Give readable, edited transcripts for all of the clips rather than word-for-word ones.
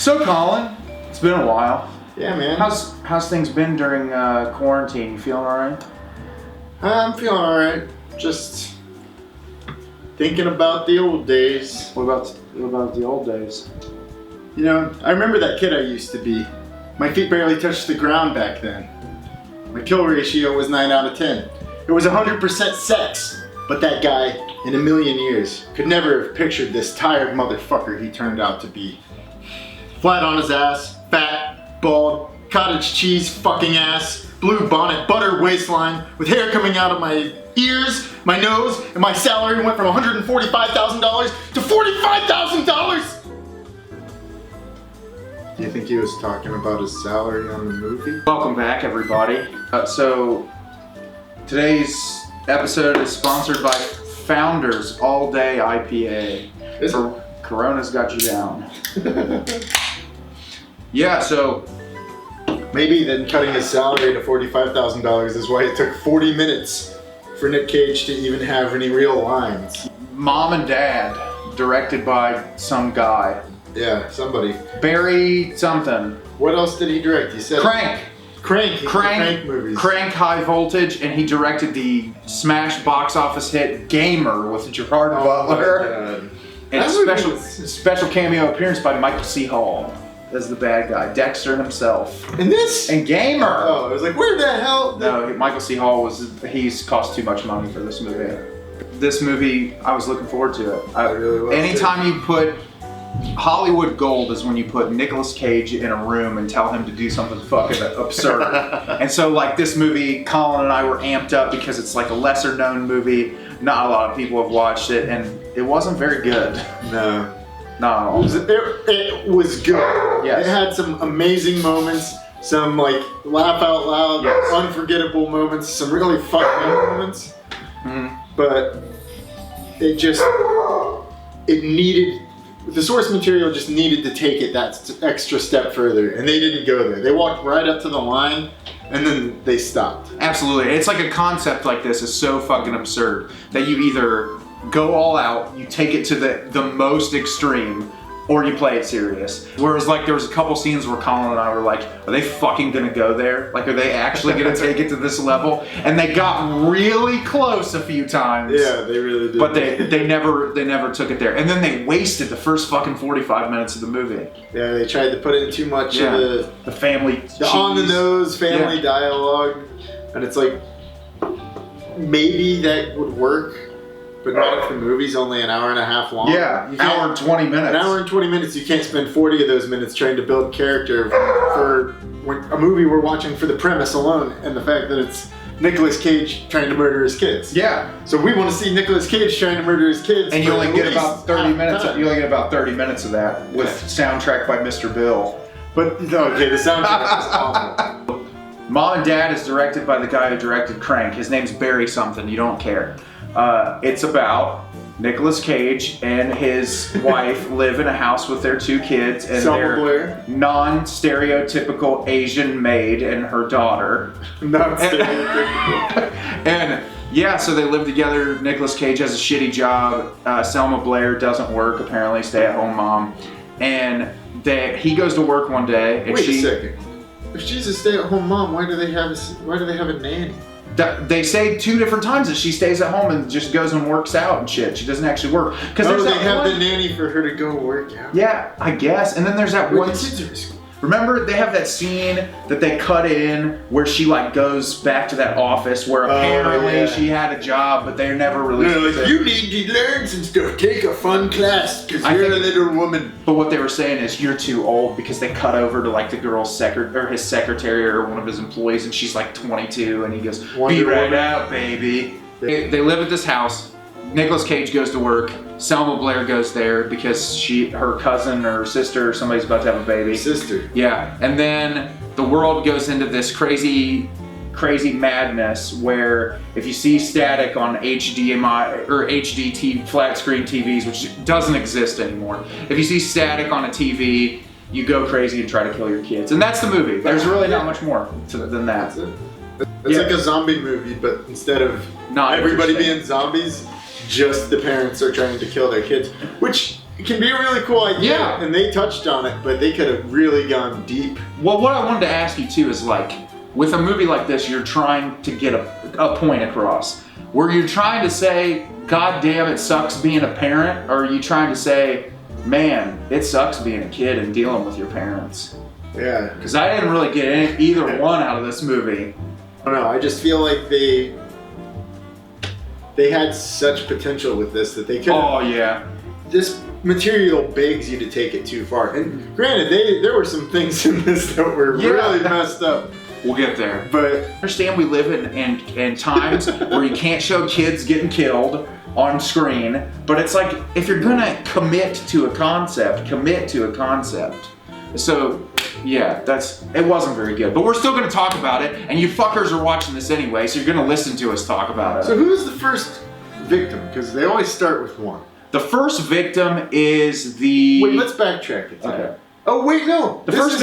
So Colin, it's been a while. Yeah, man. How's things been during quarantine? You feeling alright? I'm feeling alright. Just thinking about the old days. What about the old days? You know, I remember that kid I used to be. My feet barely touched the ground back then. My kill ratio was 9 out of 10. It was 100% sex. But that guy, in a million years, could never have pictured this tired motherfucker he turned out to be. Flat on his ass, fat, bald, cottage cheese fucking ass, blue bonnet, butter waistline, with hair coming out of my ears, my nose, and my salary went from $145,000 to $45,000! Do you think he was talking about his salary on the movie? Welcome back, everybody. So today's episode is sponsored by Founders All Day IPA. Corona's got you down. Yeah, so maybe then cutting his salary to $45,000 is why it took 40 minutes for Nick Cage to even have any real lines. Mom and Dad, directed by some guy. Yeah, somebody. Barry something. What else did he direct? You said Crank. Crank movies. Crank High Voltage, and he directed the smash box office hit Gamer with Gerard Butler. And special cameo appearance by Michael C. Hall as the bad guy, Dexter himself. And this? And Gamer. Oh, I was like, where the hell? No, Michael C. Hall he's cost too much money for this movie. This movie, I was looking forward to it. I really was. Anytime you put Hollywood gold is when you put Nicolas Cage in a room and tell him to do something fucking absurd. And so like this movie, Colin and I were amped up because it's like a lesser known movie. Not a lot of people have watched it, and it wasn't very good. No. Not at all. It was good. Yes. It had some amazing moments, some like laugh out loud, yes, unforgettable moments, some really fucked moments. Mm-hmm. But it needed, the source material just needed to take it that extra step further, and they didn't go there. They walked right up to the line, and then they stopped. Absolutely. It's like a concept like this is so fucking absurd that you either go all out, you take it to the most extreme, or you play it serious. Whereas like there was a couple scenes where Colin and I were like, are they fucking gonna go there? Like, are they actually gonna take it to this level? And they got really close a few times. Yeah, they really did. But they never took it there. And then they wasted the first fucking 45 minutes of the movie. Yeah, they tried to put in too much of the family the on the nose family dialogue. And it's like, maybe that would work, but not if the movie's only an hour and a half long. Yeah, hour and 20 minutes. An hour and 20 minutes, you can't spend 40 of those minutes trying to build character for a movie we're watching for the premise alone and the fact that it's Nicolas Cage trying to murder his kids. Yeah. So we want to see Nicolas Cage trying to murder his kids. And you only get about 30 minutes. You only get about 30 minutes of that with soundtrack by Mr. Bill. But okay, the soundtrack is awful. Mom and Dad is directed by the guy who directed Crank. His name's Barry something. You don't care. It's about Nicolas Cage and his wife live in a house with their 2 kids and Selma their Blair. non-stereotypical Asian maid and her daughter. Non-stereotypical. And yeah, so they live together. Nicolas Cage has a shitty job. Selma Blair doesn't work, apparently, stay-at-home mom. And he goes to work one day. And Wait a second. If she's a stay-at-home mom, why do they have a nanny? They say 2 different times that she stays at home and just goes and works out and shit. She doesn't actually work. Oh, they have the nanny for her to go work out. Yeah, I guess. And then there's that one. Kids are in school. Remember, they have that scene that they cut in where she like goes back to that office where apparently she had a job, but they never released it. You need to learn some stuff. Take a fun class because you're a little woman. But what they were saying is you're too old because they cut over to like the girl's his secretary or one of his employees, and she's like 22, and he goes, "Be right out, baby." They live at this house. Nicolas Cage goes to work. Selma Blair goes there because her cousin or sister or somebody's about to have a baby. Sister. Yeah, and then the world goes into this crazy madness where if you see static on HDMI or HD flat screen TVs, which doesn't exist anymore, if you see static on a TV, you go crazy and try to kill your kids. And that's the movie. There's really not much more than that. It's like a zombie movie, but instead of not everybody being zombies, just the parents are trying to kill their kids, which it can be a really cool idea. Yeah. And they touched on it, but they could have really gone deep. Well, what I wanted to ask you too is like, with a movie like this, you're trying to get a point across. Were you trying to say, God damn, it sucks being a parent? Or are you trying to say, man, it sucks being a kid and dealing with your parents? Yeah. Because I didn't really get either one out of this movie. I don't know, I just feel like they had such potential with this that they could. Oh, yeah. This material begs you to take it too far. And granted, there were some things in this that were really messed up. We'll get there. But I understand we live in times where you can't show kids getting killed on screen, but it's like, if you're gonna commit to a concept, commit to a concept. So, yeah, it wasn't very good. But we're still gonna talk about it, and you fuckers are watching this anyway, so you're gonna listen to us talk about it. So who's the first victim? Because they always start with one. The first victim is the... Wait, let's backtrack it. Okay. Oh wait, no. The first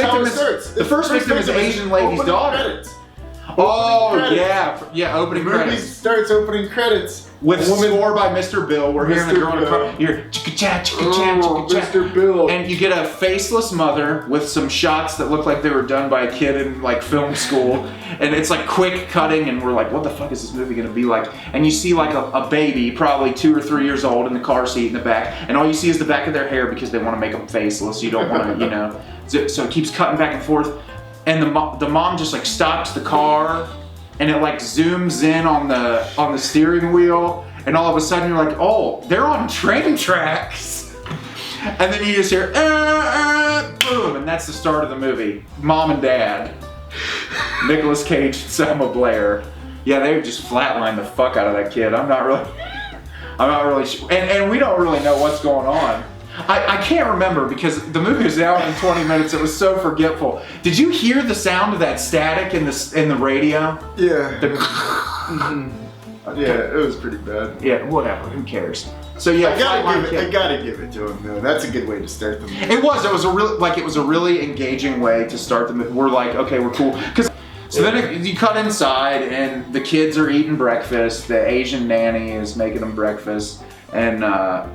victim is Asian lady's daughter. Credits. Oh, Opening credits. yeah, opening The movie credits. starts opening credits. With score by Mr. Bill. We're hearing the girl in the car. You're chicka-cha, chicka-cha, chicka-cha. Mr. Bill. And you get a faceless mother with some shots that look like they were done by a kid in like film school. And it's like quick cutting, and we're like, what the fuck is this movie gonna be like? And you see like a baby, probably 2 or 3 years old, in the car seat in the back. And all you see is the back of their hair because they want to make them faceless. You don't want to, you know. So it keeps cutting back and forth. And the mom just like stops the car, and it like zooms in on the steering wheel, and all of a sudden you're like, oh, they're on train tracks. And then you just hear, boom, and that's the start of the movie. Mom and Dad, Nicolas Cage and Selma Blair. Yeah, they just flatlined the fuck out of that kid. I'm not really sure. And we don't really know what's going on. I can't remember because the movie was out in 20 minutes. It was so forgetful. Did you hear the sound of that static in the radio? Yeah. The Yeah, it was pretty bad. Yeah, whatever. Who cares? So yeah, I gotta give it to him though. That's a good way to start the movie. It was a really engaging way to start the movie. We're like, okay, we're cool. So then you cut inside, and the kids are eating breakfast. The Asian nanny is making them breakfast. And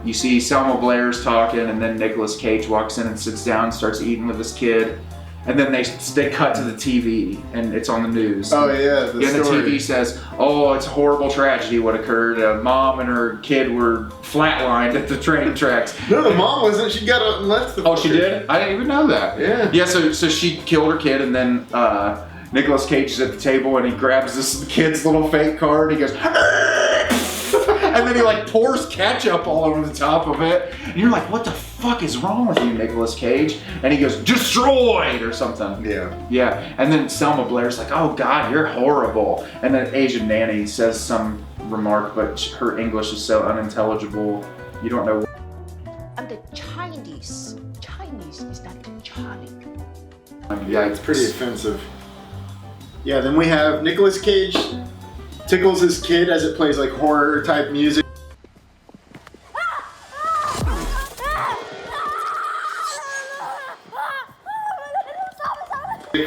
you see Selma Blair's talking, and then Nicolas Cage walks in and sits down and starts eating with his kid. And then they cut to the TV, and it's on the news. Oh yeah, the TV says, oh, it's a horrible tragedy what occurred. A mom and her kid were flatlined at the train tracks. No, the mom wasn't. She got up and left the... Oh, she did? I didn't even know that. Yeah. Yeah, so she killed her kid, and then Nicolas Cage is at the table, and he grabs this kid's little fake car, and he goes... And then he like pours ketchup all over the top of it. And you're like, what the fuck is wrong with you, Nicolas Cage? And he goes, destroyed, or something. Yeah. Yeah. And then Selma Blair's like, oh God, you're horrible. And then Asian nanny says some remark, but her English is so unintelligible. You don't know. And the Chinese is not Charlie. Yeah, it's pretty offensive. Yeah, then we have Nicolas Cage tickles his kid as it plays like horror type music.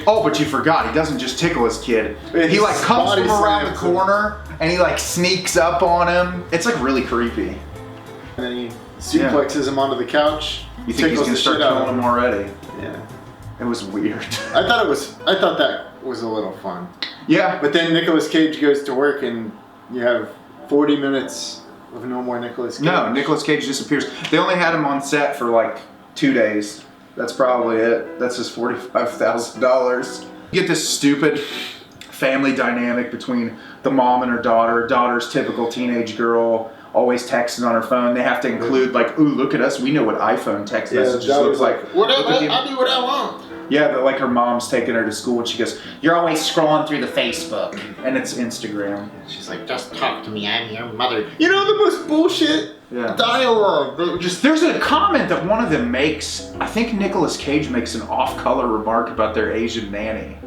Oh, but you forgot, he doesn't just tickle his kid. He like comes from around the corner and he like sneaks up on him. It's like really creepy. And then he suplexes him onto the couch. You think he's gonna start killing him already? Yeah. It was weird. I thought that was a little fun. Yeah. But then Nicolas Cage goes to work, and you have 40 minutes of no more Nicolas Cage. No, Nicolas Cage disappears. They only had him on set for like 2 days. That's probably it. That's just $45,000. You get this stupid family dynamic between the mom and her daughter. Daughter's typical teenage girl, always texting on her phone. They have to include like, ooh, look at us. We know what iPhone text messages look like. Whatever, I'll do what I want. Yeah, but like her mom's taking her to school and she goes, you're always scrolling through the Facebook. And it's Instagram. She's like, just talk to me, I'm your mother. You know the most bullshit dialogue. There's a comment that one of them makes. I think Nicolas Cage makes an off-color remark about their Asian nanny.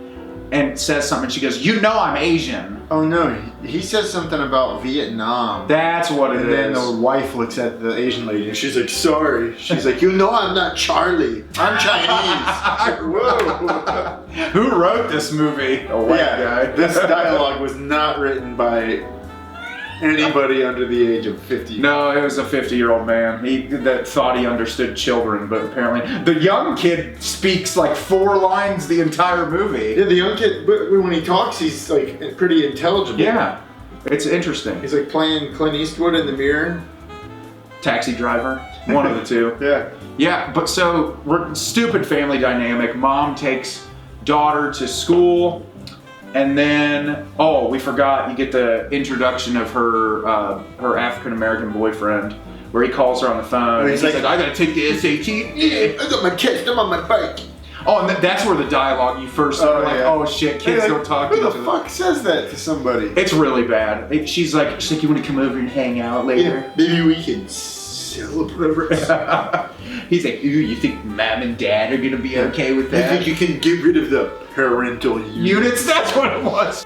And says something, she goes, you know I'm Asian. Oh no, he says something about Vietnam. That's what it is. And then the wife looks at the Asian lady and she's like, sorry. She's like, you know I'm not Charlie. I'm Chinese. Whoa. Who wrote this movie? A white guy. This dialogue was not written by anybody under the age of 50. No, it was a 50-year-old man. That thought he understood children, but apparently the young kid speaks like 4 lines the entire movie. Yeah, the young kid, but when he talks, he's like pretty intelligible. Yeah, it's interesting. He's like playing Clint Eastwood in the mirror. Taxi driver, one of the two. Yeah. Yeah, but so stupid family dynamic. Mom takes daughter to school, and then we forgot, you get the introduction of her African American boyfriend, where he calls her on the phone. And he's like, I gotta take the SAT. Yeah, I got my test. I'm on my bike. Oh, and that's where the dialogue you first are like, oh shit, kids don't talk to each Who other. the fuck says that to somebody? It's really bad. She's like, you want to come over and hang out later? Yeah, maybe we can celebrate. He's like, ooh, you think mom and dad are gonna be okay with that? You think you can get rid of the parental units? That's what it was.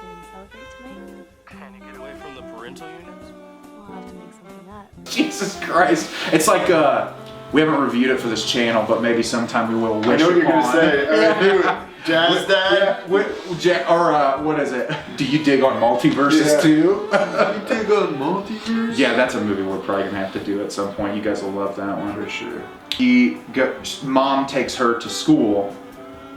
Can you get away from the parental units? We'll have to make something up. Jesus Christ. It's like, we haven't reviewed it for this channel, but maybe sometime we will. I know what you're gonna say. I knew it. Jazz Dad? What is it? Do you dig on multiverses too? You dig on multiverse? Yeah, that's a movie we're probably gonna have to do at some point. You guys will love that one. For sure. Mom takes her to school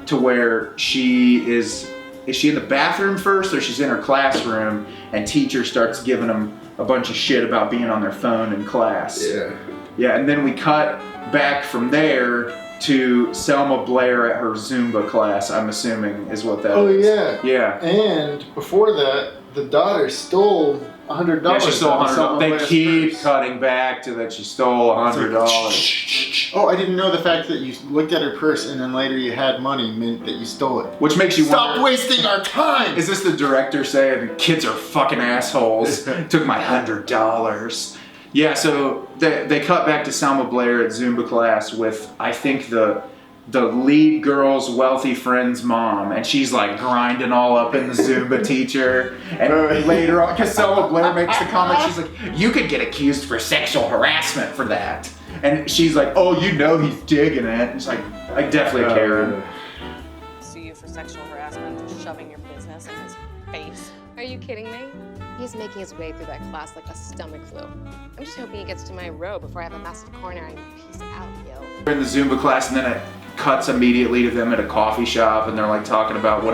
to where she is she in the bathroom first, or she's in her classroom, and teacher starts giving them a bunch of shit about being on their phone in class. Yeah. Yeah, and then we cut back from there to Selma Blair at her Zumba class, I'm assuming is what that is. Oh yeah. Yeah. And before that, the daughter stole $100. Yeah, she stole $100. They Blair's keep purse. cutting back to that she stole $100. Oh, I didn't know the fact that you looked at her purse and then later you had money meant that you stole it. Which makes you Stop wonder, wasting our time! is this the director saying kids are fucking assholes? Took my $100. Yeah, so they cut back to Selma Blair at Zumba class with, I think, the lead girl's wealthy friend's mom, and she's like grinding all up in the Zumba teacher. And later on, because Selma Blair makes the comment, she's like, you could get accused for sexual harassment for that. And she's like, oh, you know he's digging it. It's like, I definitely Karen. Sue you for sexual harassment for shoving your business in his face. Are you kidding me? He's making his way through that class like a stomach flu. I'm just hoping he gets to my row before I have a massive coronary. Peace out, yo. We're in the Zumba class, and then it cuts immediately to them at a coffee shop, and they're like talking about what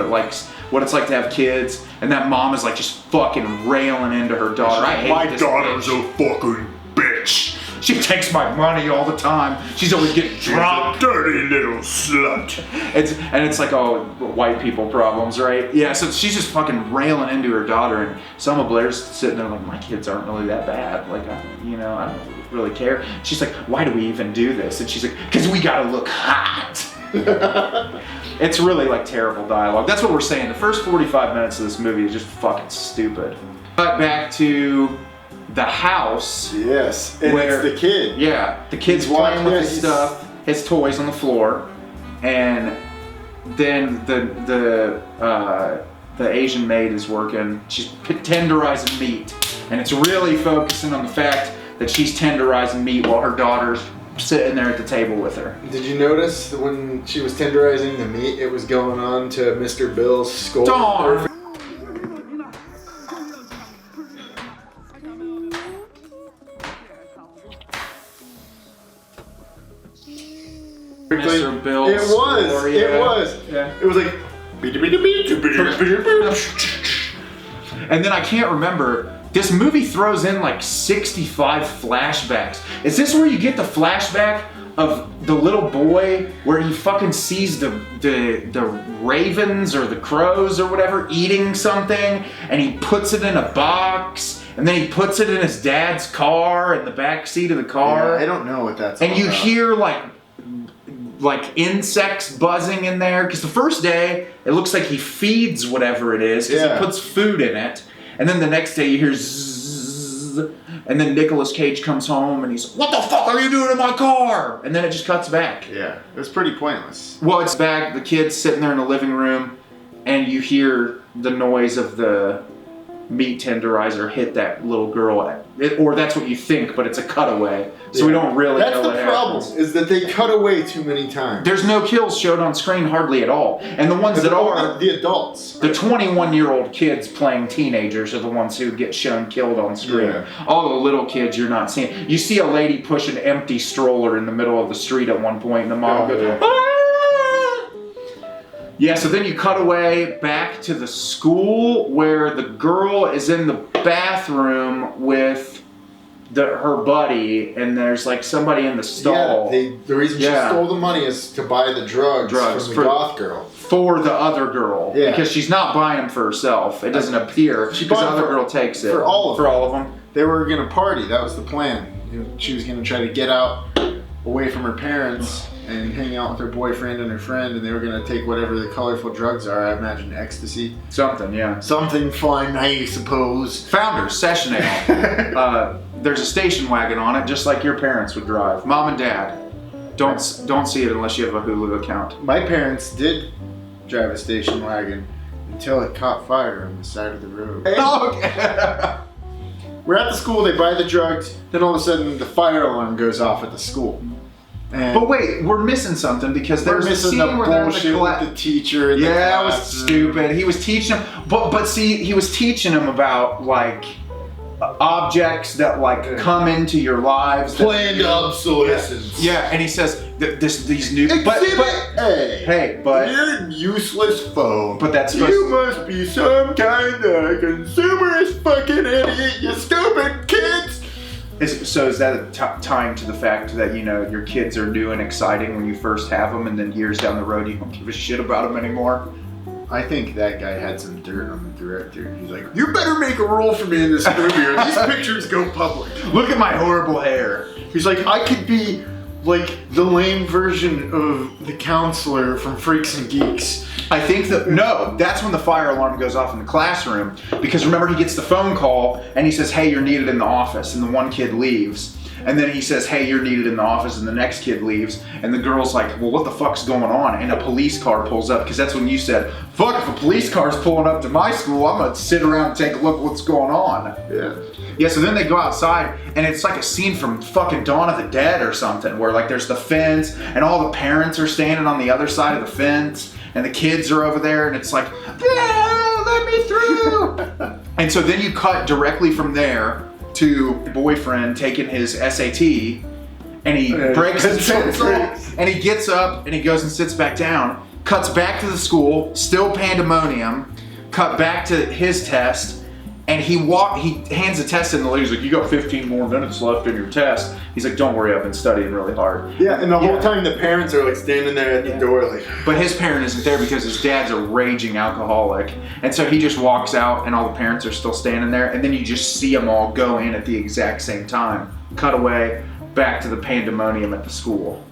it's like to have kids, and that mom is like just fucking railing into her daughter. I hate My this daughter's bitch. a fucking bitch. She takes my money all the time. She's always getting drunk. Dirty little slut. It's like, oh, white people problems, right? Yeah, so she's just fucking railing into her daughter, and Selma Blair's sitting there like, my kids aren't really that bad. Like, I don't really care. She's like, why do we even do this? And she's like, because we gotta look hot. It's really like terrible dialogue. That's what we're saying. The first 45 minutes of this movie is just fucking stupid. Cut back to the house. Yes, and where, it's the kid. Yeah, the kid's playing with his stuff, his toys on the floor, and then the Asian maid is working. She's tenderizing meat, and it's really focusing on the fact that she's tenderizing meat while her daughter's sitting there at the table with her. Did you notice when she was tenderizing the meat, it was going on to Mr. Bill's skull? Darn! Mr. Bill's It was. score, It yeah. was. Yeah. It was like. And then I can't remember, this movie throws in like 65 flashbacks. Is this where you get the flashback of the little boy where he fucking sees the ravens or the crows or whatever eating something, and he puts it in a box, and then he puts it in his dad's car, in the back seat of the car? Yeah, I don't know what that's And all you about. hear like insects buzzing in there, because the first day it looks like he feeds whatever it is, because Yeah. he puts food in it, and then the next day you hear zzz, and then Nicolas Cage comes home and he's, what the fuck are you doing in my car? And then it just cuts back. Yeah, it was pretty pointless. Well, it's back, the kid's sitting there in the living room, and you hear the noise of the meat tenderizer hit that little girl, or that's what you think, but it's a cutaway, so we don't really That's know the what problem, happens. is that they cut away too many times. There's no kills showed on screen hardly at all, and the ones that are, the adults. the 21-year-old kids playing teenagers are the ones who get shown killed on screen. Yeah. All the little kids you're not seeing. You see a lady push an empty stroller in the middle of the street at one point, and the mom goes, yeah. "Ah!" Yeah, so then you cut away back to the school where the girl is in the bathroom with her buddy, and there's like somebody in the stall. Yeah, the reason she stole the money is to buy the drugs from the goth girl. For the other girl. Yeah. Because she's not buying them for herself. It doesn't appear. She Because the bought other for- girl takes it. for all of them. They They were gonna party, that was the plan. She was gonna try to get out away from her parents and hang out with her boyfriend and her friend, and they were gonna take whatever the colorful drugs are, I imagine ecstasy. Something, yeah. Something fun, I suppose. Founders, session ale. There's a station wagon on it, just like your parents would drive. Mom and Dad. Don't see it unless you have a Hulu account. My parents did drive a station wagon until it caught fire on the side of the road. Okay. We're at the school, they buy the drugs, then all of a sudden the fire alarm goes off at the school. And But wait, we're missing something because we're there's a missing scene the where they're in bullshit the with the teacher. In the Yeah, it was classroom. stupid. He was teaching him, but see, he was teaching him about like objects that like come into your lives. that- Planned obsolescence. Yeah, and he says these new. Exhibit A. Hey, but Your useless phone. But that's supposed You must be some kind of consumerist fucking idiot, you stupid kids! is that tying to the fact that your kids are new and exciting when you first have them, and then years down the road you don't give a shit about them anymore? I think that guy had some dirt on the director. He's like, you better make a role for me in this movie or these pictures go public. Look at my horrible hair. He's like, I could be like the lame version of the counselor from Freaks and Geeks. I think that's when the fire alarm goes off in the classroom, because remember he gets the phone call and he says, hey, you're needed in the office, and the one kid leaves. And then he says, hey, you're needed in the office, and the next kid leaves. And the girl's like, well, what the fuck's going on? And a police car pulls up, because that's when you said, fuck, if a police car's pulling up to my school, I'm gonna sit around and take a look at what's going on. Yeah. Yeah, so then they go outside, and it's like a scene from fucking Dawn of the Dead or something, where like there's the fence, and all the parents are standing on the other side of the fence, and the kids are over there, and it's like, yeah, let me through. And so then you cut directly from there to boyfriend taking his SAT, and he breaks his pencil, and he gets up, and he goes and sits back down, cuts back to the school, still pandemonium, cut back to his test, and he hands the test in, the lady's like, you got 15 more minutes left in your test. He's like, don't worry, I've been studying really hard. Yeah, and the whole time the parents are like standing there at the door like. But his parent isn't there because his dad's a raging alcoholic. And so he just walks out and all the parents are still standing there, and then you just see them all go in at the exact same time. Cut away, back to the pandemonium at the school.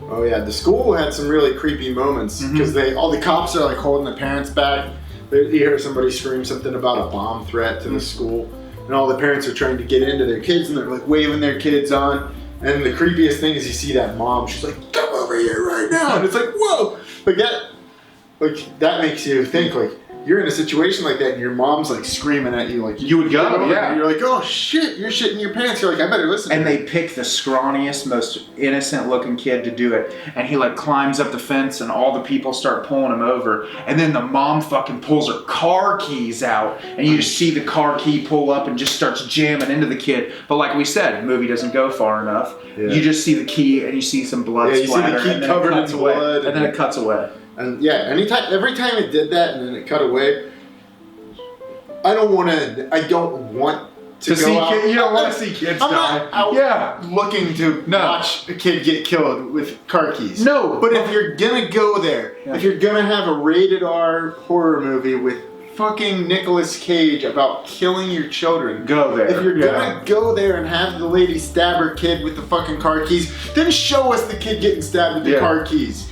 Oh yeah, the school had some really creepy moments because all the cops are like holding the parents back. You hear somebody scream something about a bomb threat to the school, and all the parents are trying to get into their kids, and they're like waving their kids on. And the creepiest thing is you see that mom, she's like, come over here right now, and it's like, whoa, that makes you think like you're in a situation like that, and your mom's like screaming at you like You would go, yeah. And you're like, oh shit, you're shitting your pants. You're like, I better listen. And to they pick the scrawniest, most innocent looking kid to do it. And he like climbs up the fence and all the people start pulling him over. And then the mom fucking pulls her car keys out. And you just see the car key pull up and just starts jamming into the kid. But like we said, the movie doesn't go far enough. Yeah. You just see the key and you see some blood splatter. You see the key covered in blood. And then it cuts away. And yeah, every time it did that and then it cut away, I don't want to to see go out. You don't want to see kids I'm die. not out looking to watch a kid get killed with car keys. No. But if you're gonna go there, if you're gonna have a rated R horror movie with fucking Nicolas Cage about killing your children, go there. If you're gonna go there and have the lady stab her kid with the fucking car keys, then show us the kid getting stabbed with the car keys.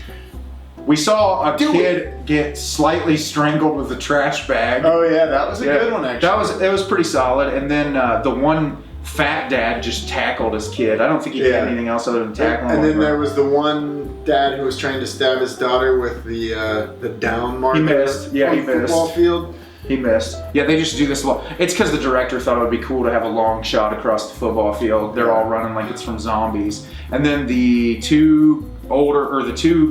We saw a kid get slightly strangled with a trash bag. Oh yeah, that was a good one actually. It was pretty solid. And then the one fat dad just tackled his kid. I don't think he did anything else other than tackling him. And then there was the one dad who was trying to stab his daughter with the down marker. He missed. Yeah, he missed. Football field. He missed. Yeah, they just do this a lot. It's because the director thought it would be cool to have a long shot across the football field. They're all running like it's from zombies. And then the two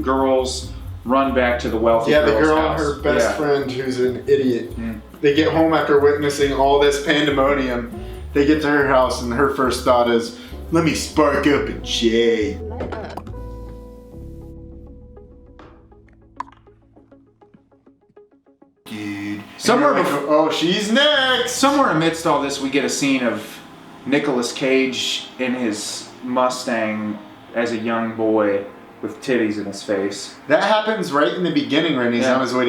girls run back to the wealthy Yeah, the girl's girl house. and her best friend who's an idiot. They get home after witnessing all this pandemonium. They get to her house and her first thought is, let me spark up a J. Let up. Dude. Somewhere And they're like, oh, she's next. Somewhere amidst all this, we get a scene of Nicolas Cage in his Mustang as a young boy with titties in his face. That happens right in the beginning when he's on his way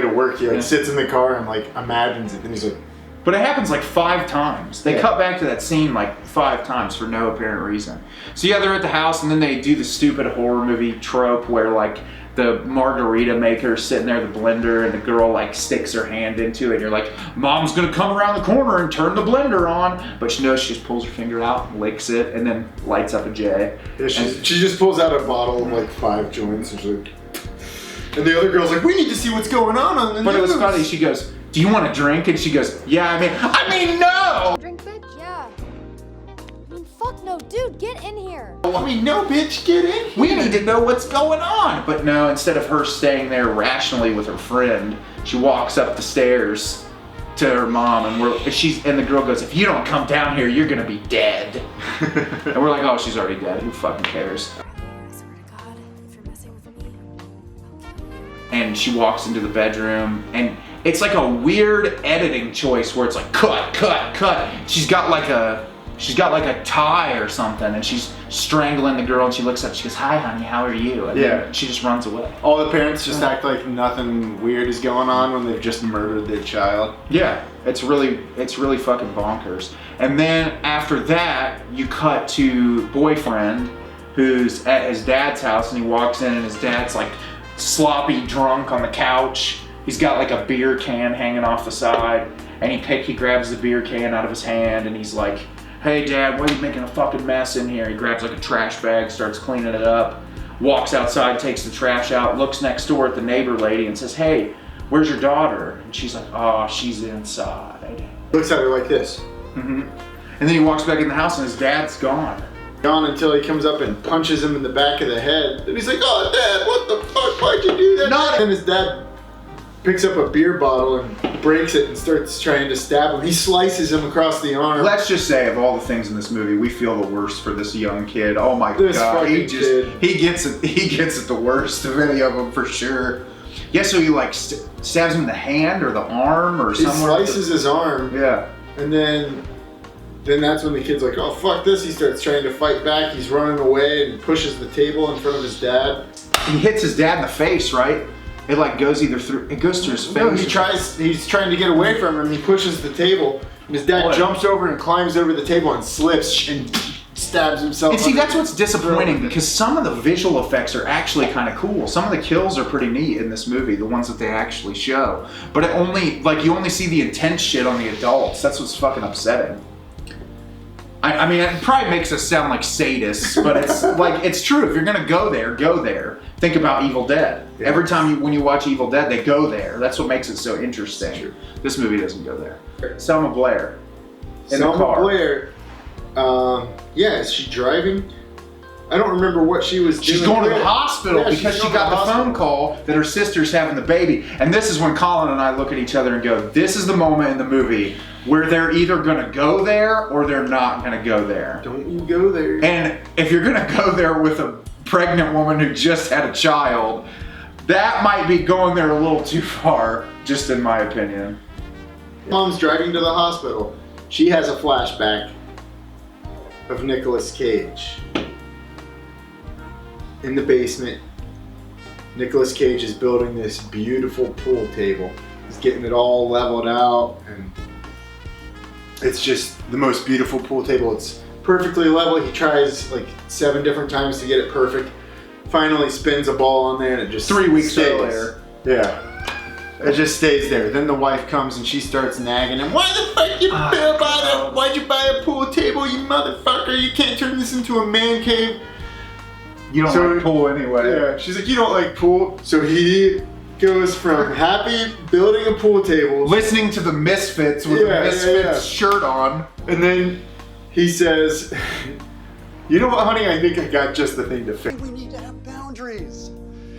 to work. He like sits in the car and like imagines it, and he's like. But it happens like 5 times. They cut back to that scene like 5 times for no apparent reason. So yeah, they're at the house, and then they do the stupid horror movie trope where like the margarita maker's sitting there, the blender, and the girl like sticks her hand into it. And you're like, Mom's gonna come around the corner and turn the blender on, but she knows, she just pulls her finger out, licks it, and then lights up a J. Yeah, she just pulls out a bottle of like 5 joints, and she's like, and the other girl's like, we need to see what's going on the But it was news." funny. She goes, do you want a drink? And she goes, yeah. I mean, no. Drink, bitch? Yeah. I mean, fuck no, dude, get in here. I mean, no, bitch, get in here. We need to know what's going on. But no, instead of her staying there rationally with her friend, she walks up the stairs to her mom, and the girl goes, if you don't come down here, you're gonna be dead. And we're like, oh, she's already dead. Who fucking cares? I swear to God, if you're messing with me, I'll kill you. And she walks into the bedroom, and it's like a weird editing choice where it's like cut, cut, cut. She's got like a tie or something, and she's strangling the girl, and she looks up, she goes, hi honey, how are you? And then she just runs away. All the parents just act like nothing weird is going on when they've just murdered their child. Yeah, it's really fucking bonkers. And then after that, you cut to boyfriend who's at his dad's house, and he walks in, and his dad's like sloppy drunk on the couch. He's got like a beer can hanging off the side, and he grabs the beer can out of his hand, and he's like, hey dad, why are you making a fucking mess in here? He grabs like a trash bag, starts cleaning it up, walks outside, takes the trash out, looks next door at the neighbor lady and says, hey, where's your daughter? And she's like, oh, she's inside. Looks at her like this. And then he walks back in the house, and his dad's gone. Gone until he comes up and punches him in the back of the head. And he's like, oh dad, what the fuck, why'd you do that? And his dad picks up a beer bottle and breaks it and starts trying to stab him. He slices him across the arm. Let's just say, of all the things in this movie, we feel the worst for this young kid. Oh my This god, fucking kid. he gets it the worst of any of them for sure. Yeah, so he like stabs him in the hand or the arm or He somewhere. slices his arm. Yeah. And then that's when the kid's like, oh fuck this. He starts trying to fight back. He's running away and pushes the table in front of his dad. He hits his dad in the face, right? It like goes through his face. No, he's trying to get away from him. He pushes the table. And his dad jumps over and climbs over the table and slips and stabs himself. And see, that's what's disappointing, because some of the visual effects are actually kind of cool. Some of the kills are pretty neat in this movie, the ones that they actually show. But you only see the intense shit on the adults. That's what's fucking upsetting. I mean, it probably makes us sound like sadists, but it's like, it's true. If you're gonna go there, go there. Think about Evil Dead. Yeah. Every time when you watch Evil Dead, they go there. That's what makes it so interesting. This movie doesn't go there. Selma Blair. In the car. Selma Blair. Is she driving? I don't remember what she was doing. She's going to the hospital Yeah, because she's she going to got the the phone hospital. call that her sister's having the baby. And this is when Colin and I look at each other and go, this is the moment in the movie where they're either going to go there or they're not going to go there. Don't you go there. And if you're going to go there with a pregnant woman who just had a child, that might be going there a little too far, just in my opinion. Mom's driving to the hospital. She has a flashback of Nicolas Cage. In the basement, Nicolas Cage is building this beautiful pool table. He's getting it all leveled out, and it's just the most beautiful pool table. It's perfectly level. He tries like 7 different times to get it perfect. Finally spins a ball on there, and it just 3 weeks stays. earlier. Yeah. It just stays there. Then the wife comes and she starts nagging him. Why the fuck why'd you buy a pool table, you motherfucker? You can't turn this into a man cave. You don't like pool anyway. Yeah, she's like, you don't like pool. So he goes from happy building a pool table, Listening to the Misfits with Yeah, a yeah, Misfits yeah. shirt on. and then he says, "You know what, honey? I think I got just the thing to fix." We need to have boundaries.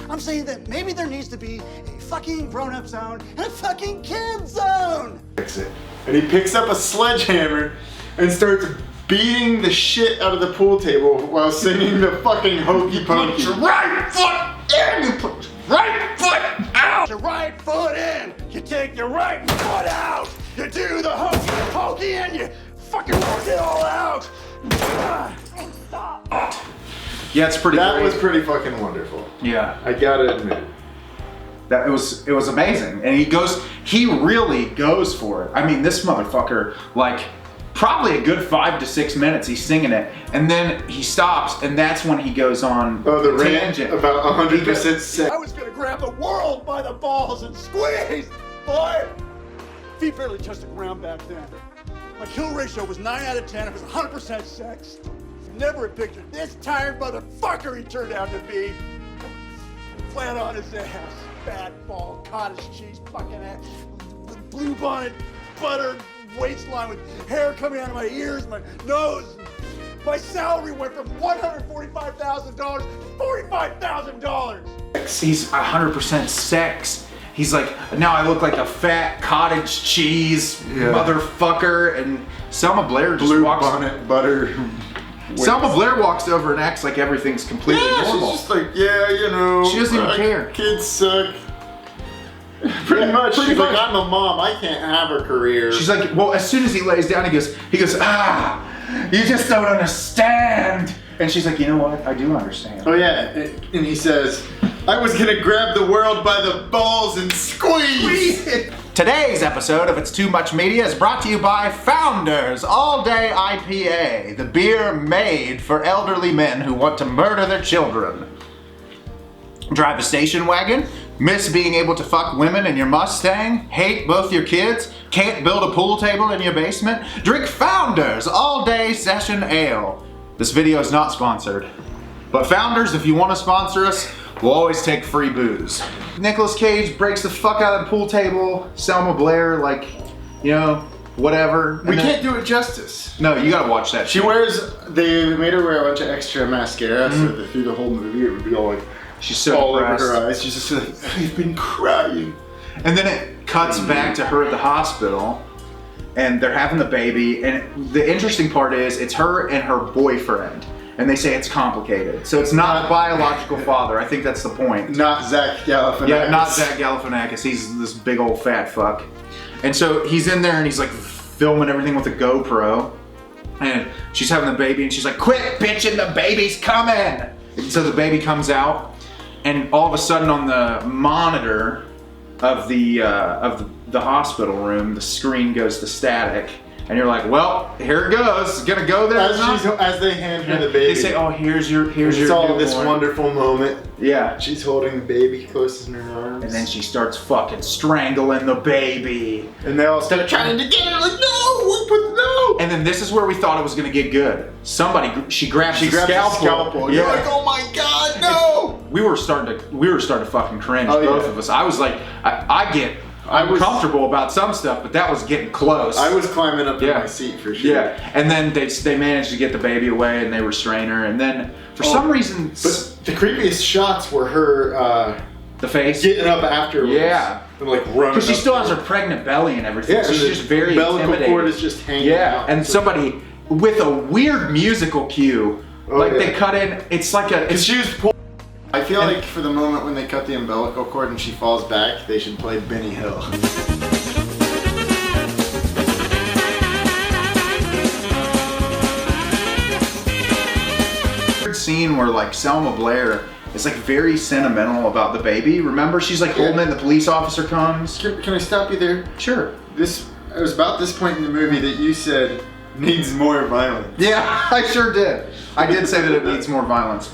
I'm saying that maybe there needs to be a fucking grown-up zone and a fucking kid zone. Fix it. And he picks up a sledgehammer and starts beating the shit out of the pool table while singing the fucking hokey pokey. Right foot in! You put your right foot out! Your right foot in, you take your right foot out. You do the hokey pokey and you fucking work it all out. Yeah, it's pretty That great. was pretty fucking wonderful. Yeah. I gotta admit. That it was amazing. And he really goes for it. I mean, this motherfucker, like, probably a good 5 to 6 minutes he's singing it. And then he stops, and that's when he goes on Oh, the rant tangent. about 100% sex. I was gonna grab the world by the balls and squeeze, boy. Feet barely touched the ground back then. My kill ratio was 9 out of 10. It was 100% sex. Never had pictured this tired motherfucker he turned out to be. Flat on his ass, fat, bald, cottage cheese, fucking ass, blue bonnet, buttered waistline with hair coming out of my ears, my nose. My salary went from $145,000 to $45,000. He's 100% sex. He's like, now I look like a fat cottage cheese motherfucker. And Selma Blair just Blue walks. bonnet, butter. Selma Blair walks over and acts like everything's completely normal. She's just like, yeah, you know. She doesn't even care. Kids suck. Pretty much. pretty She's much. like, I'm a mom. I can't have a career. She's like, well, as soon as he lays down, he goes, ah, you just don't understand. And she's like, you know what? I do understand. Oh yeah, and he says, I was gonna grab the world by the balls and squeeze. Today's episode of It's Too Much Media is brought to you by Founders All Day IPA, the beer made for elderly men who want to murder their children. Drive a station wagon? Miss being able to fuck women in your Mustang? Hate both your kids? Can't build a pool table in your basement? Drink Founders All Day Session Ale. This video is not sponsored. But Founders, if you want to sponsor us, we'll always take free booze. Nicolas Cage breaks the fuck out of the pool table. Selma Blair, like, you know, whatever. We can't do it justice. No, you gotta watch that. She wears, they made her wear a bunch of extra mascara so that through the whole movie it would be all like, She's so all over depressed. her eyes. She's just like, I've been crying. And then it cuts back to her at the hospital, and they're having the baby. And the interesting part is, it's her and her boyfriend. And they say it's complicated. So it's not a biological father. I think that's the point. Not Zach Galifianakis. Yeah, not Zach Galifianakis. He's this big old fat fuck. And so he's in there and he's like filming everything with a GoPro. And she's having the baby and she's like, quit bitching, the baby's coming. And so the baby comes out, and all of a sudden on the monitor of the hospital room, the screen goes to static. And you're like, well, here it goes. It's gonna go there. As they hand her the baby. They say, oh, here's your it's all newborn. this wonderful moment. Yeah. She's holding the baby close in her arms. And then she starts fucking strangling the baby. And they all start trying to get her, like, no! And then this is where we thought it was gonna get good. She grabs the grabs scalpel. the You're like, oh my god, no! We were starting to fucking cringe, Oh, both yeah. of us. I was like, I'm comfortable about some stuff, but that was getting close. I was climbing up in my seat for sure. Yeah, and then they managed to get the baby away and they restrain her, and then for some reason, But the creepiest shots were her the face getting up afterwards. Yeah. And like running. because she up still there. has her pregnant belly and everything. Yeah, so she's the just very umbilical intimidating. cord is just hanging Yeah, out. and somebody with a weird musical cue, they cut in. It's like a. Cause she was I feel like for the moment when they cut the umbilical cord and she falls back, they should play Benny Hill. Scene where like Selma Blair is like very sentimental about the baby. Remember, she's like holding it, and the police officer comes. Can I stop you there? Sure. It was about this point in the movie that you said needs more violence. Yeah, I sure did. I did say that it needs more violence.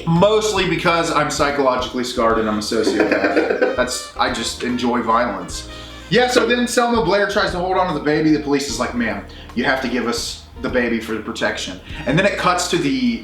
Mostly because I'm psychologically scarred and I'm a sociopath. I just enjoy violence. Yeah, so then Selma Blair tries to hold on to the baby. The police is like, ma'am, you have to give us the baby for the protection. And then it cuts to the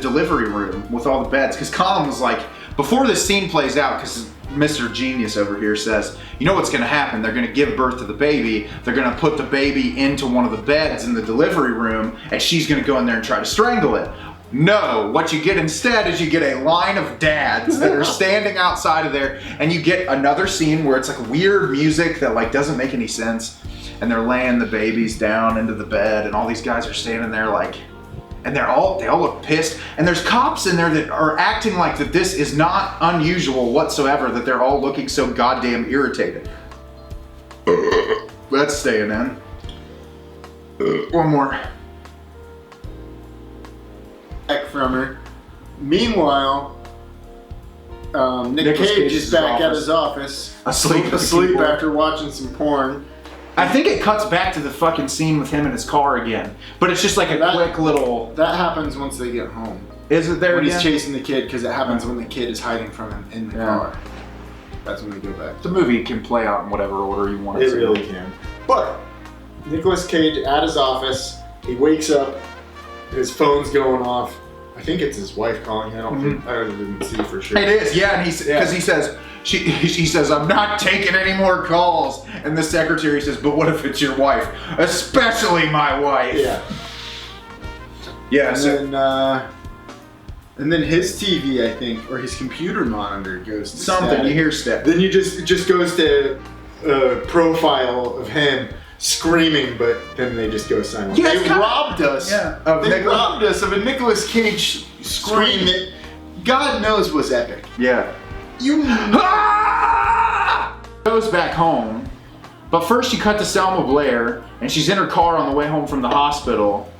delivery room with all the beds, because Colin was like, before this scene plays out, because Mr. Genius over here says, you know what's gonna happen? They're gonna give birth to the baby, they're gonna put the baby into one of the beds in the delivery room, and she's gonna go in there and try to strangle it. No, what you get instead is you get a line of dads that are standing outside of there, and you get another scene where it's like weird music that like doesn't make any sense, and they're laying the babies down into the bed, and all these guys are standing there like, and they all look pissed, and there's cops in there that are acting like that this is not unusual whatsoever, that they're all looking so goddamn irritated. That's staying in. One more. Back from her. Meanwhile, Nick Nicolas Cage is back at office. his office, Asleep asleep after watching some porn. I think it cuts back to the fucking scene with him in his car again, but it's just like a quick little. That happens once they get home. Is it there When he's again? chasing the kid, because it happens when the kid is hiding from him in the car. That's when they go back. The movie can play out in whatever order you want it It to. really can. But Nicolas Cage at his office, he wakes up, his phone's going off. I think it's his wife calling him. I didn't see for sure. It is, yeah, and because he says she says, I'm not taking any more calls, and the secretary says, but what if it's your wife, especially my wife? Yeah. Yeah. And then his TV, I think, or his computer monitor goes to Something static. you hear step. Then it just goes to a profile of him screaming, but then they just go silent. Yeah, They it's kinda- robbed us. Yeah, They robbed us of a Nicolas Cage scream that God knows was epic. Yeah. Goes back home, but first you cut to Selma Blair, and she's in her car on the way home from the hospital.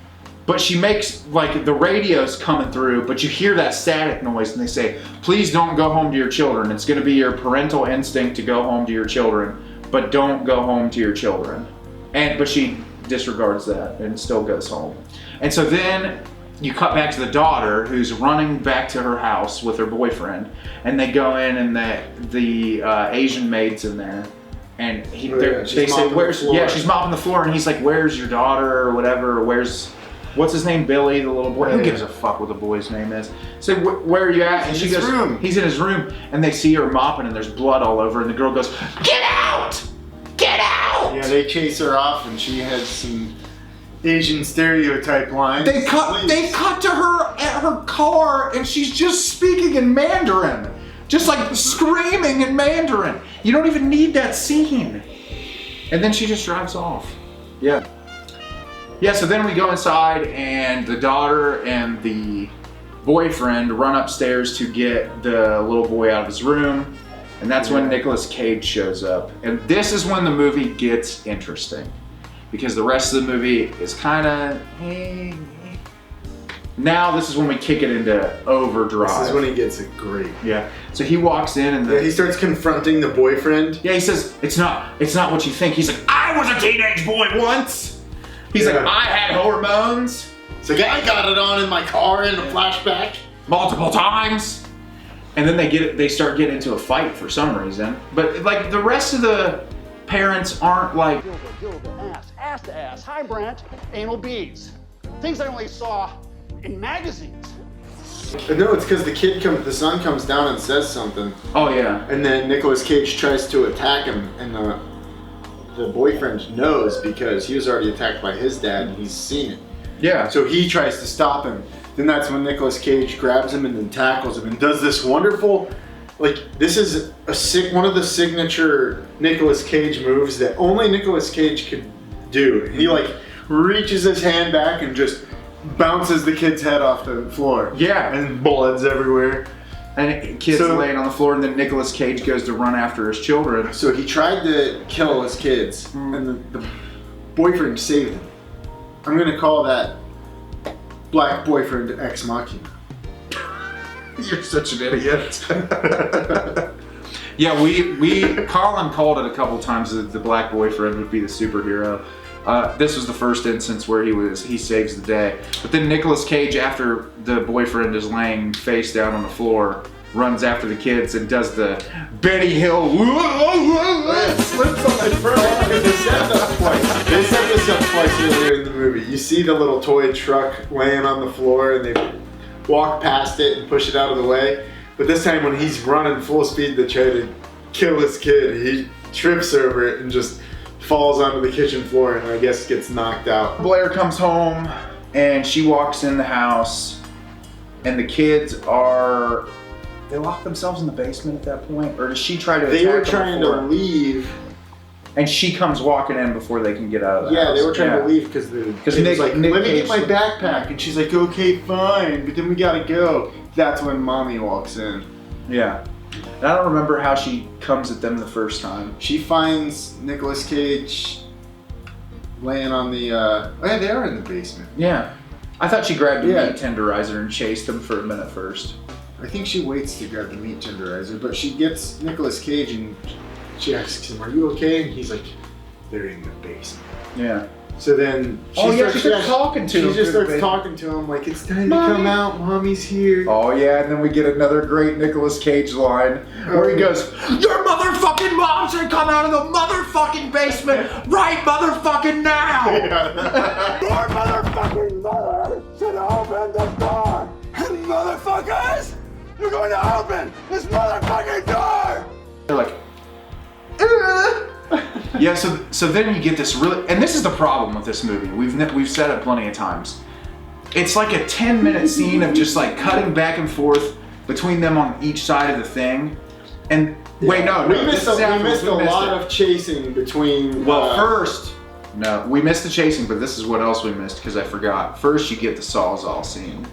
But she makes, like, the radio's coming through, but you hear that static noise, and they say, please don't go home to your children. It's gonna be your parental instinct to go home to your children, but don't go home to your children. But she disregards that and still goes home. And so then you cut back to the daughter who's running back to her house with her boyfriend, and they go in, and the Asian maid's in there. And they say, where's, she's mopping the floor, and he's like, where's your daughter, or whatever, what's his name, Billy, the little boy? Who gives a fuck what the boy's name is? So where are you at? And she goes, he's in his room. And they see her mopping, and there's blood all over, and the girl goes, get out! Get out! Yeah, they chase her off, and she has some Asian stereotype lines. They cut to her at her car, and she's just speaking in Mandarin. Just like screaming in Mandarin. You don't even need that scene. And then she just drives off. Yeah. Yeah, so then we go inside, and the daughter and the boyfriend run upstairs to get the little boy out of his room, and that's when Nicolas Cage shows up. And this is when the movie gets interesting, because the rest of the movie is kind of... Now this is when we kick it into overdrive. This is when he gets it great. Yeah. So he walks in, and he starts confronting the boyfriend. Yeah, he says, it's not what you think. He's like, I was a teenage boy once. He's like, I had hormones. It's like, I got it on in my car in a flashback. Multiple times. And then they start getting into a fight for some reason. But like the rest of the parents aren't like... Gilda, ass to ass, high branch, anal beads. Things I only saw in magazines. No, it's because the son comes down and says something. Oh yeah. And then Nicolas Cage tries to attack him, and the boyfriend knows because he was already attacked by his dad and he's seen it. Yeah. So he tries to stop him. Then that's when Nicolas Cage grabs him and then tackles him and does this wonderful, like, this is one of the signature Nicolas Cage moves that only Nicolas Cage could do. He like reaches his hand back and just bounces the kid's head off the floor. Yeah. And blood's everywhere. And kid's laying on the floor, and then Nicolas Cage goes to run after his children. So he tried to kill his kids, and the boyfriend saved him. I'm gonna call that black boyfriend ex machina. You're such an idiot. Yeah, Colin called it a couple times that the black boyfriend would be the superhero. This was the first instance where he saves the day. But then Nicolas Cage, after the boyfriend is laying face down on the floor, runs after the kids and does the Benny Hill slips on the front. They set this up twice earlier in the movie. You see the little toy truck laying on the floor, and they walk past it and push it out of the way. But this time when he's running full speed to try to kill this kid, he trips over it and just falls onto the kitchen floor and I guess gets knocked out. Blair comes home and she walks in the house and the kids are, they lock themselves in the basement at that point? Or does she try to attack They were them trying before? to leave. And she comes walking in before they can get out of the house. Yeah, they were trying to leave because the kid Nick- was like, Nick let me Cage- get my backpack. And she's like, okay, fine, but then we gotta go. That's when mommy walks in. Yeah. And I don't remember how she comes at them the first time. She finds Nicolas Cage laying on the, oh yeah, they are in the basement. Yeah. I thought she grabbed a Yeah. meat tenderizer and chased him for a minute first. I think she waits to grab the meat tenderizer, but she gets Nicolas Cage and she asks him, are you okay? And he's like, they're in the basement. Yeah. So then she starts talking to him. She just through the starts basement. talking to him like, it's time to come out, mommy's here. Oh yeah, and then we get another great Nicolas Cage line where he goes, "Your motherfucking mom should come out of the motherfucking basement right motherfucking now." Your motherfucking mother should open the door. And motherfuckers, you're going to open this motherfucking door. They're like, yeah. So then you get this really, and this is the problem with this movie. We've said it plenty of times. It's like a 10-minute scene of just like cutting back and forth between them on each side of the thing. And wait, no, we this missed, is afterwards. we missed a We missed lot it. of chasing between. Well, first, no, we missed the chasing, but this is what else we missed because I forgot. First, you get the Sawzall scene.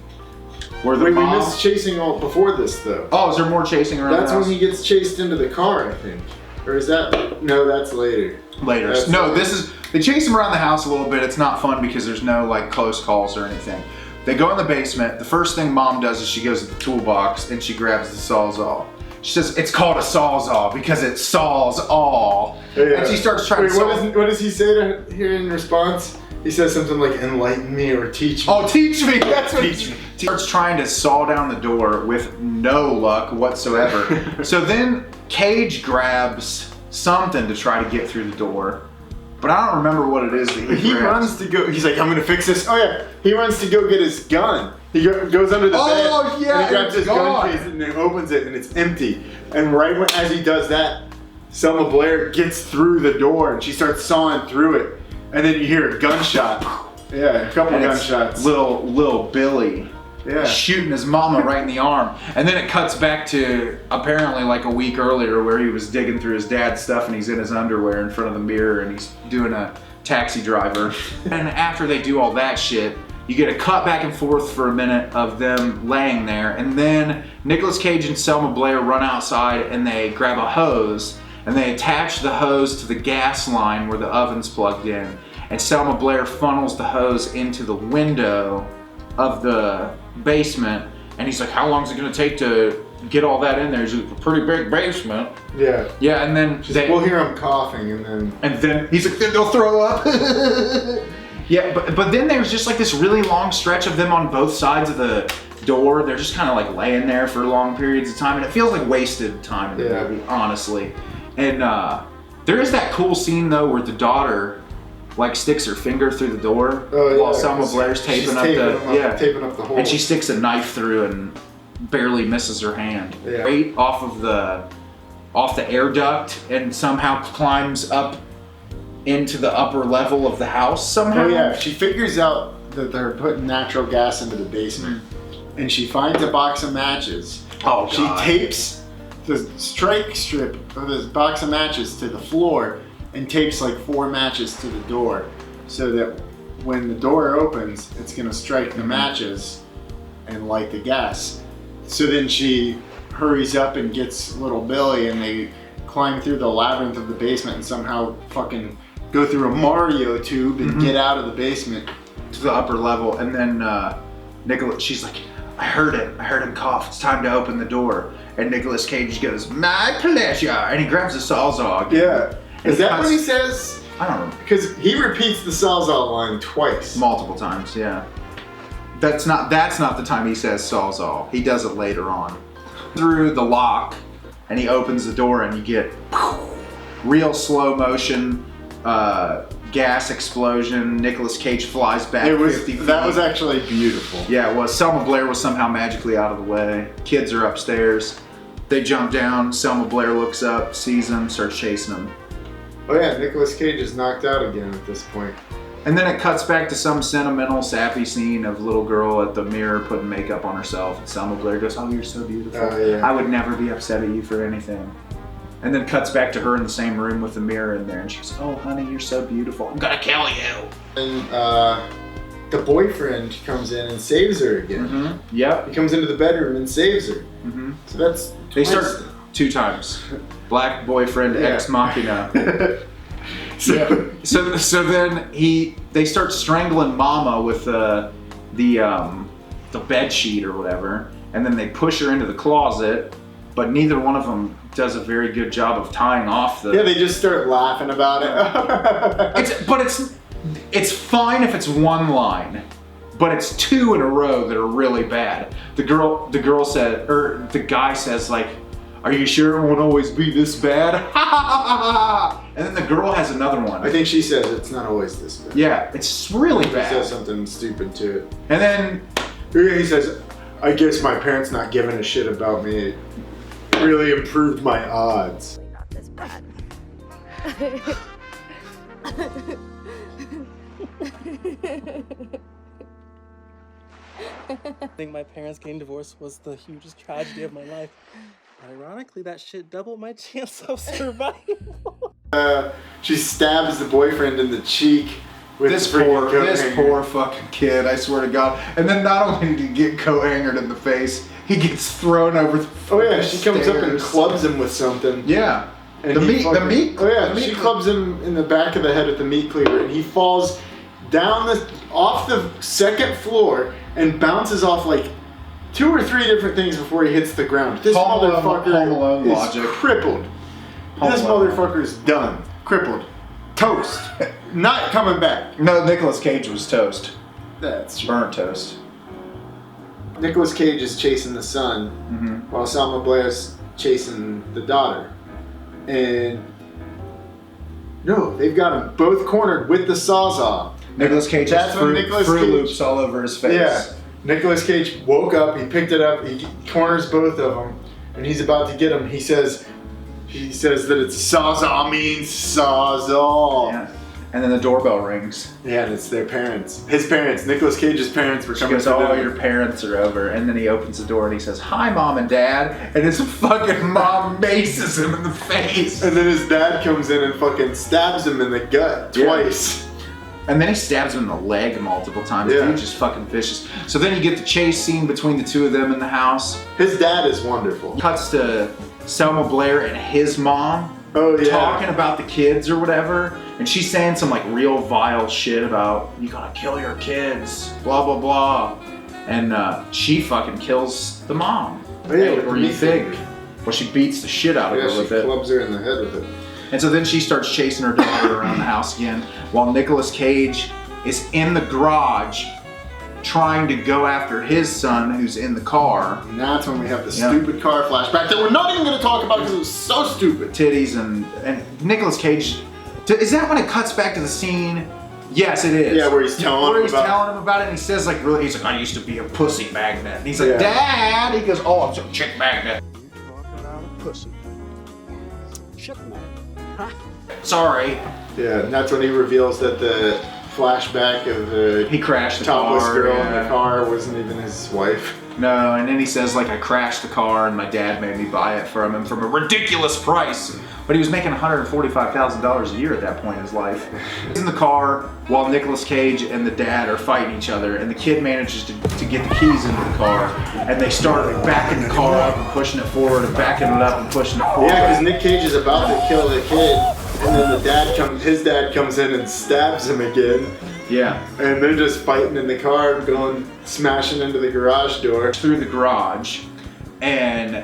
Where the we mom... missed chasing all before this though. Oh, is there more chasing around That's the when house? he gets chased into the car, I think. Or is that? No, that's later. Later. That's No, later. this is... They chase him around the house a little bit. It's not fun because there's no like close calls or anything. They go in the basement. The first thing mom does is she goes to the toolbox and she grabs the Sawzall. She says, it's called a Sawzall because it saws all. Yeah. And she starts trying to solve... what does he say to here in response? He says something like, enlighten me or teach me. Oh, teach me! That's what Teach me. He starts trying to saw down the door with no luck whatsoever. So then Cage grabs something to try to get through the door. But I don't remember what it is that he grabs. runs to go, he's like, I'm gonna fix this. Oh yeah, he runs to go get his gun. He goes under the bed. Oh, yeah, and he grabs it's his gone. gun case and he opens it and it's empty. And right as he does that, Selma Blair gets through the door and she starts sawing through it. And then you hear a gunshot. Yeah, a couple And it's gunshots. Little Billy Yeah. shooting his mama right in the arm. And then it cuts back to apparently like a week earlier where he was digging through his dad's stuff and he's in his underwear in front of the mirror and he's doing a taxi driver. And after they do all that shit, you get a cut back and forth for a minute of them laying there, and then Nicolas Cage and Selma Blair run outside and they grab a hose and they attach the hose to the gas line where the oven's plugged in, and Selma Blair funnels the hose into the window of the basement, and he's like, how long is it gonna take to get all that in there? He's like, a pretty big basement. Yeah. Yeah, and then We'll hear him coughing and then he's like, then they'll throw up. Yeah, but then there's just like this really long stretch of them on both sides of the door. They're just kind of like laying there for long periods of time, and it feels like wasted time in the movie, honestly. And there is that cool scene though where the daughter like sticks her finger through the door while Selma Blair's taping up the hole. and she sticks a knife through and barely misses her hand. Yeah. Right off the air duct and somehow climbs up into the upper level of the house somehow. Oh yeah, she figures out that they're putting natural gas into the basement, and she finds a box of matches. Oh, She God. tapes the strike strip of this box of matches to the floor and tapes like 4 matches to the door, so that when the door opens, it's gonna strike the matches and light the gas. So then she hurries up and gets little Billy, and they climb through the labyrinth of the basement and somehow fucking go through a Mario tube and get out of the basement. To the upper level, and then Nicolas, she's like, I heard him cough, it's time to open the door. And Nicolas Cage goes, my pleasure, and he grabs the Sawzall. Yeah. Is that cuts- what he says? I don't know. Because he repeats the Sawzall line twice. Multiple times, yeah. That's not the time he says Sawzall. He does it later on. Through the lock, and he opens the door, and you get real slow motion gas explosion. Nicolas Cage flies back It was 50 feet. that was actually beautiful. Yeah, it was. Selma Blair was somehow magically out of the way. Kids are upstairs. They jump down. Selma Blair looks up, sees them, starts chasing them. Oh yeah, Nicolas Cage is knocked out again at this point. And then it cuts back to some sentimental, sappy scene of little girl at the mirror putting makeup on herself. And Selma Blair goes, "Oh, you're so beautiful. Oh, yeah. I would never be upset at you for anything." And then cuts back to her in the same room with the mirror in there. And she goes, "Oh, honey, you're so beautiful. I'm gonna kill you." And the boyfriend comes in and saves her again. Mm-hmm. Yep. He comes into the bedroom and saves her. Mm-hmm. So that's They twice. start 2 times. Black boyfriend, Yeah. ex machina. So, So then they start strangling Mama with the bed sheet or whatever, and then they push her into the closet, but neither one of them does a very good job of tying off the. yeah, they just start laughing about it. It's fine if it's one line, but it's 2 in a row that are really bad. The girl said, or the guy says like, "Are you sure it won't always be this bad?" And then the girl has another one. I think she says it's not always this bad. Yeah, it's really He says bad. something stupid to it. And then He says, "I guess my parents not giving a shit about me really improved my odds." Not this bad. I think my parents getting divorced was the hugest tragedy of my life. Ironically, that shit doubled my chance of survival. She stabs the boyfriend in the cheek with this the freaking coat this hanger. poor fucking kid, I swear to God. And then not only did he get co-angered in the face, he gets thrown over the Oh yeah, she comes up and stairs. clubs him with something. Yeah. And The he meat. Oh yeah, the meat she clubs him in the back of the head with the meat cleaver, and he falls down off the second floor and bounces off like 2 or 3 different things before he hits the ground. This Home Alone motherfucker is logic. crippled. Home This Alone. motherfucker is done. Crippled. Toast. Not coming back. No, Nicolas Cage was toast. That's true. Burnt toast. Nicolas Cage is chasing the son Mm-hmm. while Selma Blair's chasing the daughter. And no, they've got them both cornered with the sawzall. Nicolas Cage That's has when Fruit Nicolas Cage- Loops all over his face. Yeah. Nicolas Cage woke up, he picked it up, he corners both of them, and he's about to get them. He says that it's sawzall means sawzall. Yeah. And then the doorbell rings. Yeah, and it's their parents. His parents, Nicolas Cage's parents were She coming goes, to "Oh, dinner. your parents are over." And then he opens the door and he says, "Hi, Mom and Dad." And his fucking mom maces him in the face. And then his dad comes in and fucking stabs him in the gut Yeah. twice. And then he stabs him in the leg multiple times. Yeah. Dude's just fucking vicious. So then you get the chase scene between the 2 of them in the house. His dad is wonderful. Cuts to Selma Blair and his mom Oh yeah. talking about the kids or whatever. And she's saying some like real vile shit about, "You gotta kill your kids, blah, blah, blah." And she fucking kills the mom. Oh, yeah, with Or the you meat think. cleaver. Well, she beats the shit out of Yeah, her she with it. clubs her in the head with it. And so then she starts chasing her daughter around the house again, while Nicolas Cage is in the garage trying to go after his son who's in the car. And that's when we have the Yeah. stupid car flashback that we're not even going to talk about because it was so stupid. Titties and Nicolas Cage. Is that when it cuts back to the scene? Yes, it is. Yeah, where he's telling him about telling him about it, and he says like really, he's like, "I used to be a pussy magnet." And he's like, Yeah. "Dad," he goes, "Oh, I'm a chick magnet." Walking around a pussy. Shit, man. Sorry. Yeah, and that's when he reveals that the flashback of the He crashed the topless car. girl in yeah. the car wasn't even his wife. No, and then he says like, "I crashed the car and my dad made me buy it from him from a ridiculous price." But he was making $145,000 a year at that point in his life. He's in the car while Nicolas Cage and the dad are fighting each other, and the kid manages to get the keys into the car, and they start like backing the car up and pushing it forward and backing it up and pushing it forward. Yeah, because Nick Cage is about to kill the kid, and then his dad comes in and stabs him again, Yeah. and they're just fighting in the car, going smashing into the garage door Through the garage, and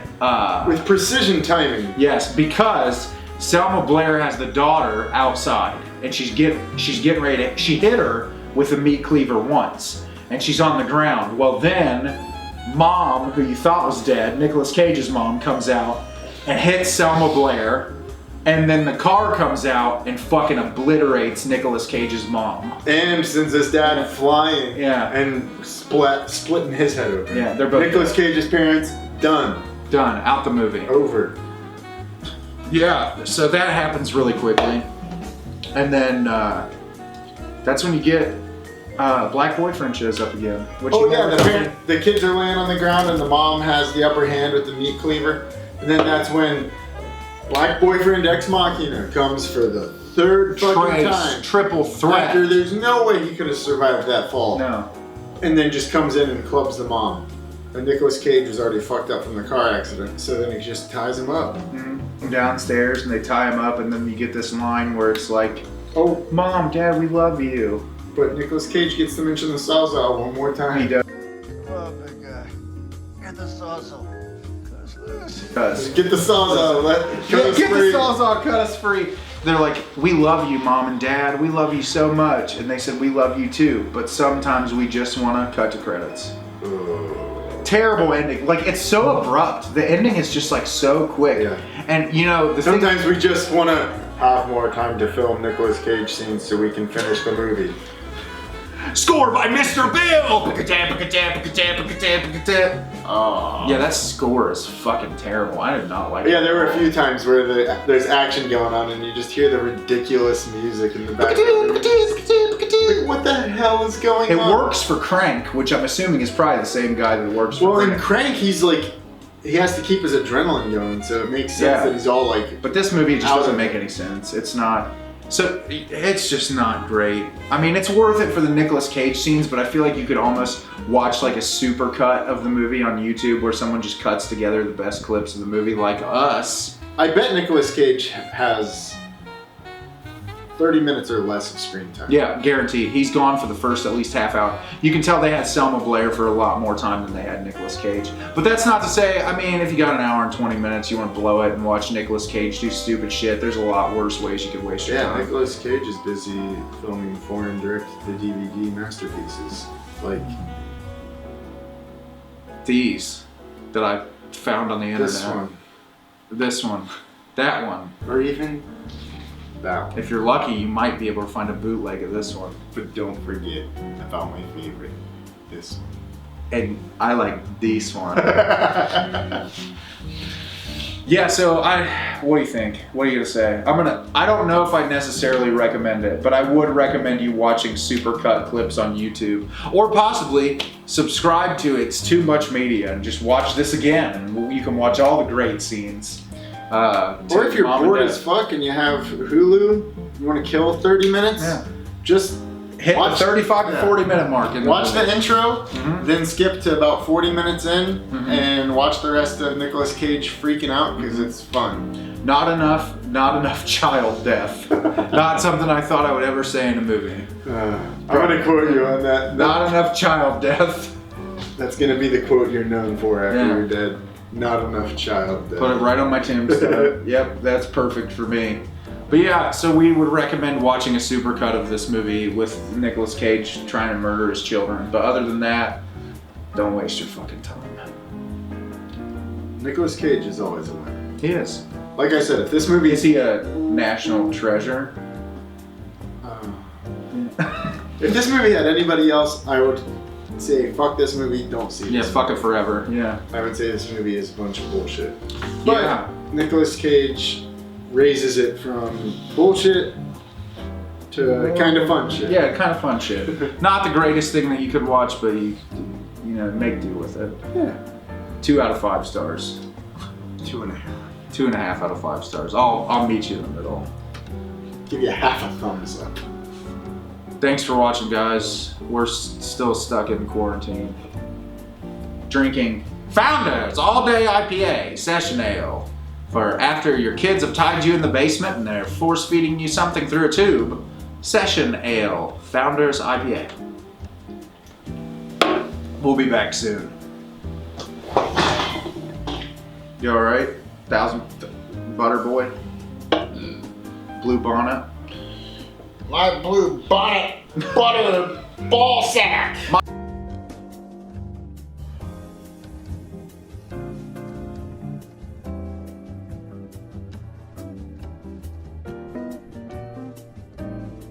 with precision timing. yes, because Selma Blair has the daughter outside, and she's getting ready to. She hit her with a meat cleaver once, and she's on the ground. Well, then, Mom, who you thought was dead, Nicolas Cage's mom, comes out and hits Selma Blair And then the car comes out and fucking obliterates Nicolas Cage's mom. And sends his dad flying. Yeah. And splitting his head open. Yeah, they're both Nicolas Cage's parents, done. done. Out the movie. Over. Yeah, so that happens really quickly. And then that's when you get Black Boyfriend shows up again. Which Oh you yeah, never the kids are laying on the ground and the mom has the upper hand with the meat cleaver. And then that's when Black Boyfriend Ex Machina comes for the third fucking time. Triple threat. After there's no way he could have survived that fall. No. And then just comes in and clubs the mom. And Nicolas Cage was already fucked up from the car accident, so then he just ties him up. Mm-hmm. Downstairs and they tie him up, and then you get this line where it's like, "Oh, Mom, Dad, we love you." But Nicolas Cage gets to mention the Sawzall one more time. He does. Come on, big guy. Get the Sawzall. Get the Sawzall. Get the Sawzall, cut us free. They're like, "We love you, Mom and Dad. We love you so much." And they said, "We love you too, but sometimes we just want to cut to credits." Terrible ending. Like, it's so abrupt. The ending is just like so quick. Yeah. And you know, the Sometimes we just want to have more time to film Nicolas Cage scenes so we can finish the movie. Score by Mr. Bill! Oh. Yeah, that score is fucking terrible. I did not like it. Yeah, there were a few times where there's action going on and you just hear the ridiculous music in the background. Like, what the hell is going on? It works for Crank, which I'm assuming is probably the same guy that works for Well, in Crank. Crank, he's like, he has to keep his adrenaline going, so it makes sense that he's all like... But this movie just doesn't of make any sense. It's not... So, it's just not great. I mean, it's worth it for the Nicolas Cage scenes, but I feel like you could almost watch like a super cut of the movie on YouTube where someone just cuts together the best clips of the movie, like us. I bet Nicolas Cage has 30 minutes or less of screen time. Yeah, guaranteed. He's gone for the first at least half hour. You can tell they had Selma Blair for a lot more time than they had Nicolas Cage. But that's not to say, I mean, if you got an hour and 20 minutes, you want to blow it and watch Nicolas Cage do stupid shit, there's a lot worse ways you could waste your Yeah, time. Nicolas Cage is busy filming foreign direct-to-DVD masterpieces. Like... These that I found on the internet. This one. This one. That one. Or even that one. If you're lucky, you might be able to find a bootleg of this one. But don't forget about my favorite, this one. And I like this one. Yeah, so what do you think? What are you gonna say? I don't know if I'd necessarily recommend it, but I would recommend you watching supercut clips on YouTube. Or possibly subscribe to It's Too Much Media and just watch this again. And you can watch all the great scenes. Or if you're bored as fuck and you have Hulu, you want to kill 30 minutes, just hit the 35 to 40 minute mark. Watch the intro, then skip to about 40 minutes in, and watch the rest of Nicolas Cage freaking out because it's fun. Not enough child death. Not something I thought I would ever say in a movie. I'm gonna quote you on that. Not enough child death. That's gonna be the quote you're known for after you're dead. Not enough child death. Put it right on my tombstone. Yep, that's perfect for me. But yeah, so we would recommend watching a supercut of this movie with Nicolas Cage trying to murder his children. But other than that, don't waste your fucking time. Nicolas Cage is always a winner. He is. Like I said, if this movie Is he a national treasure? If this movie had anybody else, I would say fuck this movie, don't see Yeah, this. fuck it forever. Yeah. I would say this movie is a bunch of bullshit. But Yeah. Nicolas Cage raises it from bullshit to kind of fun shit. Yeah, kind of fun shit. Not the greatest thing that you could watch, but you know, make do with it. Yeah. 2 out of 5 stars. 2.5. 2.5 out of 5 stars. I'll meet you in the middle. Give you half a thumbs up. Thanks for watching, guys. We're still stuck in quarantine. Drinking Founders All Day IPA Session Ale for after your kids have tied you in the basement and they're force feeding you something through a tube. Session Ale Founders IPA. We'll be back soon. You all right? 1000 Butter Boy? Blue Bonnet? My blue bonnet, butter ball sack.